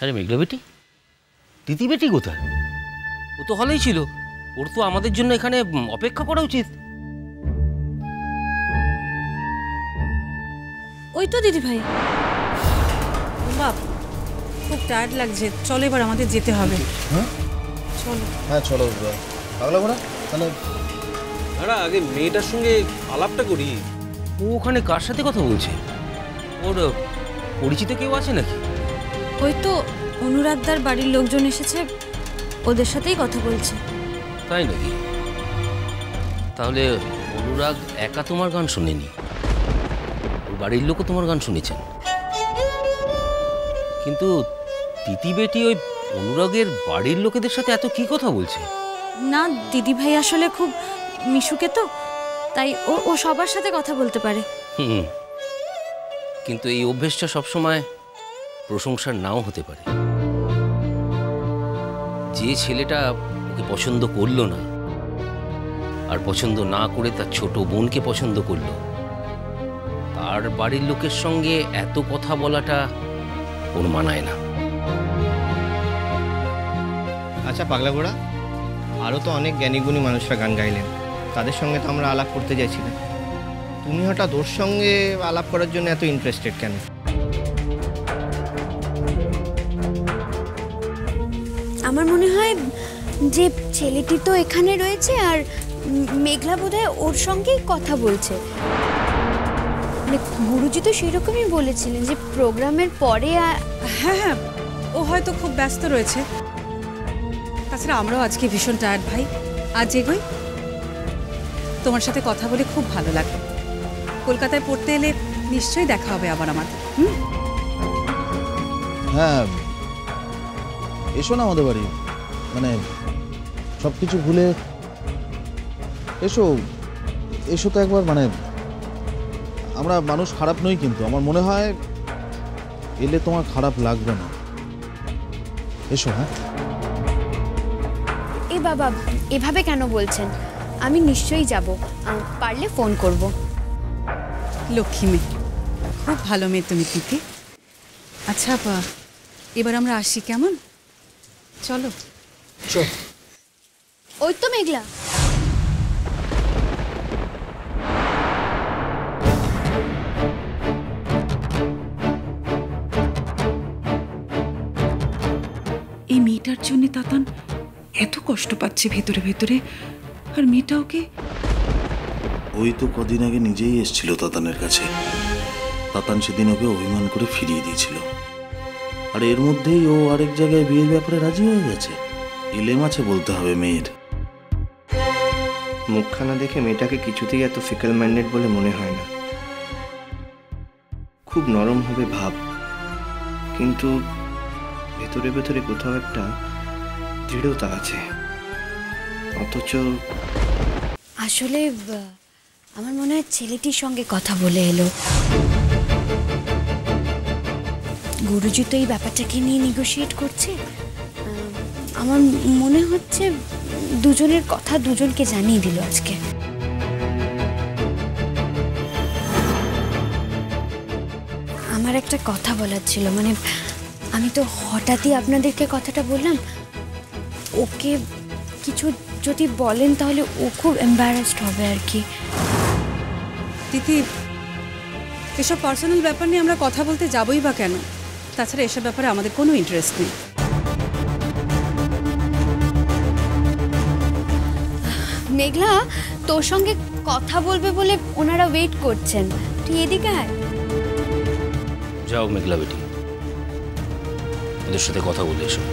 আরে মেঘলা বেটি, তিতি বেটি কোথায়? ও তো হলেই ছিল, ওর তো আমাদের জন্য এখানে অপেক্ষা করা উচিত। ওই তো দিদি ভাই। বাপ, খুব টায়ার্ড লাগছে, চলো এবার আমাদের যেতে হবে। হ্যাঁ চলো। হ্যাঁ চলো পাগলা ঘোড়া। তাহলে দাঁড়া, আগে মেয়েটার সঙ্গে আলাপটা করি। ও ওখানে কার সাথে কথা বলছে? ওর পরিচিত কেউ আছে নাকি? ওই তো অনুরাগদার বাড়ির লোকজন এসেছে, ওদের সাথেই কথা বলছে। তাই নাকি? তাহলে অনুরাগ একা তোমার গান শোনেনি, ওর বাড়ির লোকও তোমার গান শুনেছেন। কিন্তু তিতি বেটি ওই অনুরাগের বাড়ির লোকেদের সাথে এত কি কথা বলছে? না দিদি ভাই আসলে খুব মিশুকে তো, তাই ও সবার সাথে কথা বলতে পারে। কিন্তু এই অভ্যেসটা সবসময় প্রশংসার নাও হতে পারে। যে ছেলেটা ওকে পছন্দ করলো না, আর পছন্দ না করে তার ছোট বোনকে পছন্দ করলো, তার বাড়ির লোকের সঙ্গে এত কথা বলাটা ওর মানায় না। আচ্ছা পাগলা ঘোড়া, আরও তো অনেক জ্ঞানীগুণী মানুষরা গান গাইলেন, তাদের সঙ্গে তো আমরা আলাপ করতে চাইছিলাম। তুমি হঠাৎ ওর সঙ্গে আলাপ করার জন্য এত ইন্টারেস্টেড কেন? আমার মনে হয় যে ছেলেটি তো এখানে রয়েছে, আর মেঘলা বোধহয় ওর সঙ্গেই কথা বলছে। মানে গুরুজি তো সেরকমই বলেছিলেন যে প্রোগ্রামের পরে। হ্যাঁ হ্যাঁ, ও হয়তো খুব ব্যস্ত রয়েছে। তাছাড়া আমরাও আজকে ভীষণ টায়ার্ড ভাই। আজ এগোই, তোমার সাথে কথা বলে খুব ভালো লাগলো। কলকাতায় পড়তে এলে নিশ্চয়ই দেখা হবে আবার আমাদের। হ্যাঁ এসো না আমাদের বাড়ি, মানে সব কিছু ভুলে এসো। এসো তো একবার, মানে আমরা মানুষ খারাপ নই, কিন্তু আমার মনে হয় এলে তোমার খারাপ লাগবে না। এসো। হ্যাঁ এ বাবা, এভাবে কেন বলছেন? আমি নিশ্চয়ই যাব, পারলে ফোন করব। লক্ষ্মী মেয়ে, খুব ভালো মেয়ে তুমি তিতি। আচ্ছা এবার আমরা আসি, কেমন? চলো। ওই তো মেঘলা। এই মেয়েটার জন্য তাতান এত কষ্ট পাচ্ছে ভেতরে ভেতরে, আর মেয়েটা ওকে। ওই তো কদিন আগে নিজেই এসেছিল তাতানের কাছে। তাতান সেদিন ওকে অভিমান করে ফিরিয়ে দিয়েছিল, আর এর মধ্যেই ও আরেক জায়গায় বিয়ের ব্যাপারে রাজি হয়ে গেছে। এলেম আছে বলতে হবে মেয়ের। মুখখানা দেখে মেয়েটাকে কিছুতেই এত ফিকেল মাইন্ডেড বলে মনে হয় না। খুব নরম হবে ভাব, কিন্তু ভেতরে ভেতরে কোথাও একটা দৃঢ়তা আছে। অথচ আসলে আমার মনে হয় ছেলেটির সঙ্গে কথা বলে এলো। গুরুজি তো এই ব্যাপারটাকে নিয়ে নেগোশিয়েট করছে। আমার মনে হচ্ছে দুজনের কথা দুজনকে জানিয়ে দিল আজকে। আমার একটা কথা বলার ছিল, মানে আমি তো হঠাৎই আপনাদেরকে কথাটা বললাম। ওকে কিছু যদি বলেন তাহলে ও খুব এম্বারাসড হবে আর কি। তিতি, এসব পার্সোনাল ব্যাপার নিয়ে আমরা কথা বলতে যাবই বা কেন? তাছাড়া এসব ব্যাপারে আমাদের কোনো ইন্টারেস্ট নেই। মেঘলা, তোর সঙ্গে কথা বলবে বলে ওনারা ওয়েট করছেন, তুই এদিকে আয়। যাও মেঘলা বেটি, ওদের সাথে কথা বলে এসো।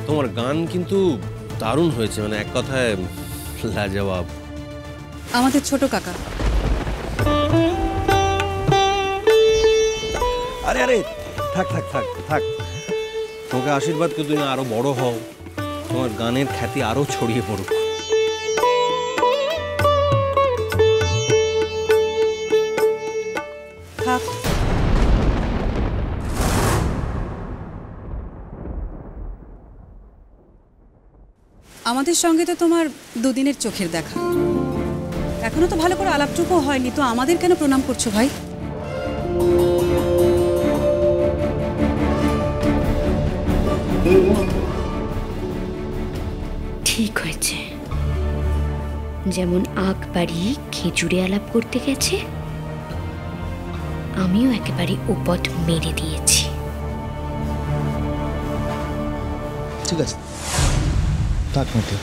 তোমার গান কিন্তু দারুণ হয়েছে, মানে এক কথায় লাজবাব। আমাদের ছোট কাকা। আরে আরে থাক থাক থাক থাক, তোমাকে আশীর্বাদ করে তুমি আরো বড় হও, তোমার গানের খ্যাতি আরো ছড়িয়ে পড়ুক। থাক। আমাদের সঙ্গে তো তোমার দুদিনের চোখের দেখা, এখনো তো ভালো করে আলাপটুকু হয়নি, তো আমাদের কেন প্রণাম করছো ভাই? ঠিক হয়েছে, যেমন আগ বাড়িয়ে খেজুরে আলাপ করতে গেছে, আমিও একেবারে উপদ মেরে দিয়েছি। ঠিক আছে, থাক মতে।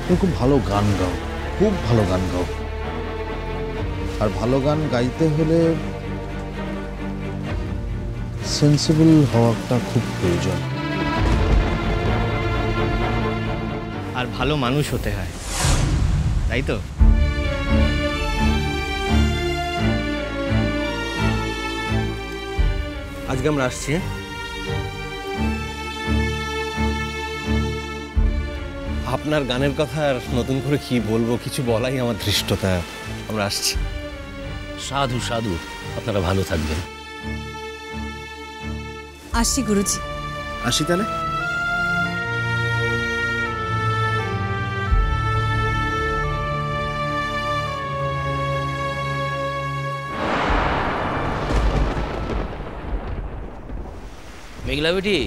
তুমি খুব ভালো গান গাও, খুব ভালো গান গাও। আর ভালো গান গাইতে হলে সেন্সিবল হওয়াটা খুব প্রয়োজন। আর ভালো মানুষ হতে হয়, তাই তো? আজকে আমরা আসছি। আপনার গানের কথা আর নতুন করে কি বলবো, কিছু বলাই আমার ধৃষ্টতা। আমরা আসছি। সাধু সাধু, আপনারা ভালো থাকবেন। আসছি গুরুজি। আসি তাহলে। মেঘলা বেটি,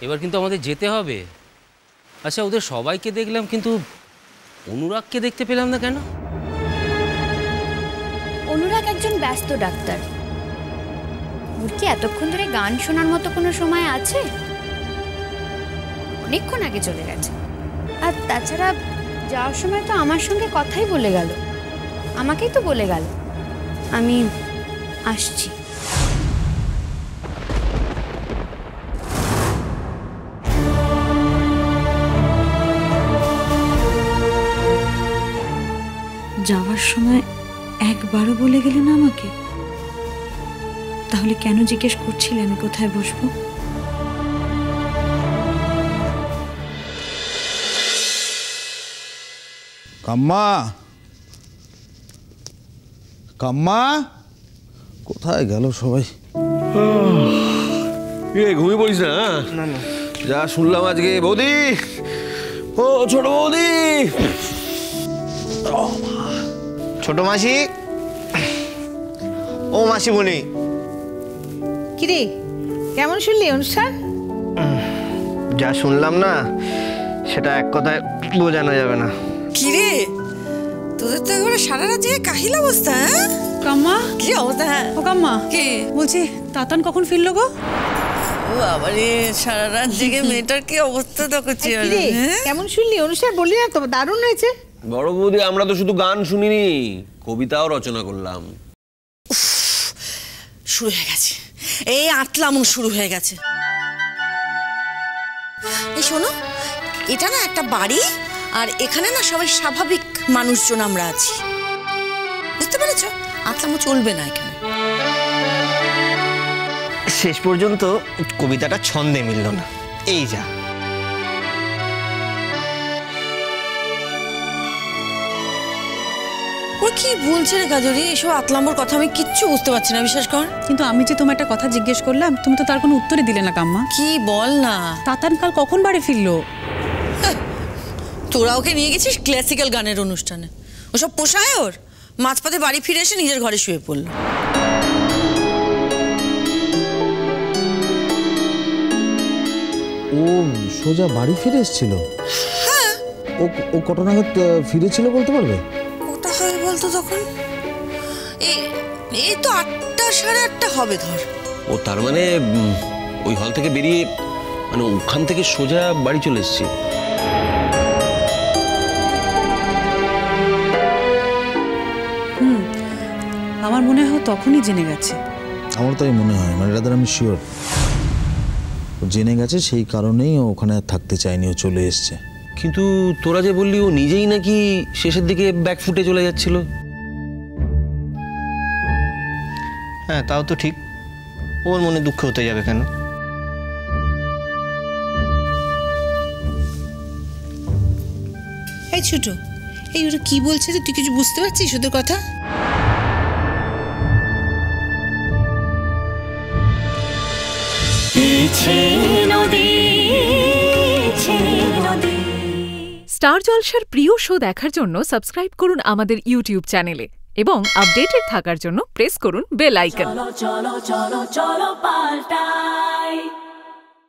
এবার কিন্তু আমাদের যেতে হবে। আচ্ছা, ওদের সবাইকে দেখলাম, কিন্তু অনুরাগকে দেখতে পেলাম না কেন? অনুরাগ একজন ব্যস্ত ডাক্তার, ওর কি এতক্ষণ ধরে গান শোনার মতো কোনো সময় আছে? অনেকক্ষণ আগে চলে গেছে। আর তাছাড়া যাওয়ার সময় তো আমার সঙ্গে কথাই বলে গেল, আমাকেই তো বলে গেল আমি আসছি। যাওয়ার সময় একবারও বলে গেলেন আমাকে, তাহলে কেন জিজ্ঞেস করছিলে আমি কোথায় বসবো? কাম্মা, কাম্মা, কোথায় গেল সবাই? ঘুমিয়ে পড়িস না? না না, যা শুনলাম আজকে। বৌদি, ও ছোট বৌদি। ছোট মাসি, ও মাসিমণি। কিরে, কেমন শুনলি অনুষ্ঠান? যা শুনলাম না, সেটা এক কথায় বোঝানো যাবে না। কিরে, তোদের তো একেবারে সারা রাত জেগে কাহিল অবস্থা। হ্যাঁ কাম্মা, কি অবস্থা? ও কাম্মা, কি বলছি তাতান কখন ফিরলো গো? ও আবারে সারা রাত জেগে মেয়েটার কি অবস্থা দেখছি। কিরে, কেমন শুনলি অনুষ্ঠান? বললি না তো দারুণ হয়েছে। বড় বৌদি, আমরা তো শুধু গান শুনিনি, কবিতাও রচনা করলাম। শুরু হয়ে গেছে, এই আতলামো শুরু হয়ে গেছে। এই শোনো, এটা না একটা বাড়ি, আর এখানে না সবাই স্বাভাবিক মানুষজন আমরা আছি, বুঝতে পেরেছ? আতলামো চলবে না এখানে। শেষ পর্যন্ত কবিতাটা ছন্দে মিলল না, এই যা। ও কি বলছে রে কাজরি? এসব আতলাম্বর কথা আমি কিচ্ছু বুঝতে পারছি না, বিশ্বাস কর। কিন্তু আমি যে তোমার একটা কথা জিজ্ঞেস করলাম, তুমি তো তার কোনো উত্তরই দিলে না কাম্মা। কি বল না। তাতান কাল কখন বাড়ি ফিরলো? তোরা ওকে নিয়ে গেছিস ক্লাসিক্যাল গানের অনুষ্ঠানে, ওসব পোষায় ওর? মাঝপথে বাড়ি ফিরে এসে নিজের ঘরে শুয়ে পড়ল। ও সোজা বাড়ি ফিরে এসেছিল? হ্যাঁ। ও কটা নাগাদ ফিরেছিল বলতে পারবে? ওটা হয় বলতো তখন এই তো 8টা সাড়ে 8টা হবে ধর। ও তার মানে ওই হল থেকে বেরিয়ে, মানে ওখান থেকে সোজা বাড়ি চলে এসেছে। আমার মনে হয় তখনই জেনে গেছে। আমার তাই মনে হয়, মানে রাদার আমি শিওর ও জেনে গেছে, সেই কারণেই ও ওখানে আর থাকতে চায়নি, ও চলে এসছে। কিন্তু তোরা যে বললি ও নিজেই নাকি শেষের দিকে ব্যাকফুটে চলে যাচ্ছিল। হ্যাঁ, তাও তো ঠিক। ওর মনে দুঃখ হতে যাবে কেন? এই ছোট, এই ওরা কি বলছে রে? তুই কিছু বুঝতে পারছিস ওদের কথা? স্টার জলসার প্রিয় শো দেখার জন্য সাবস্ক্রাইব করুন আমাদের ইউটিউব চ্যানেলে এবং আপডেটেড থাকার জন্য প্রেস করুন বেল আইকন। চলো চলো চলো চলো পাল্টাই।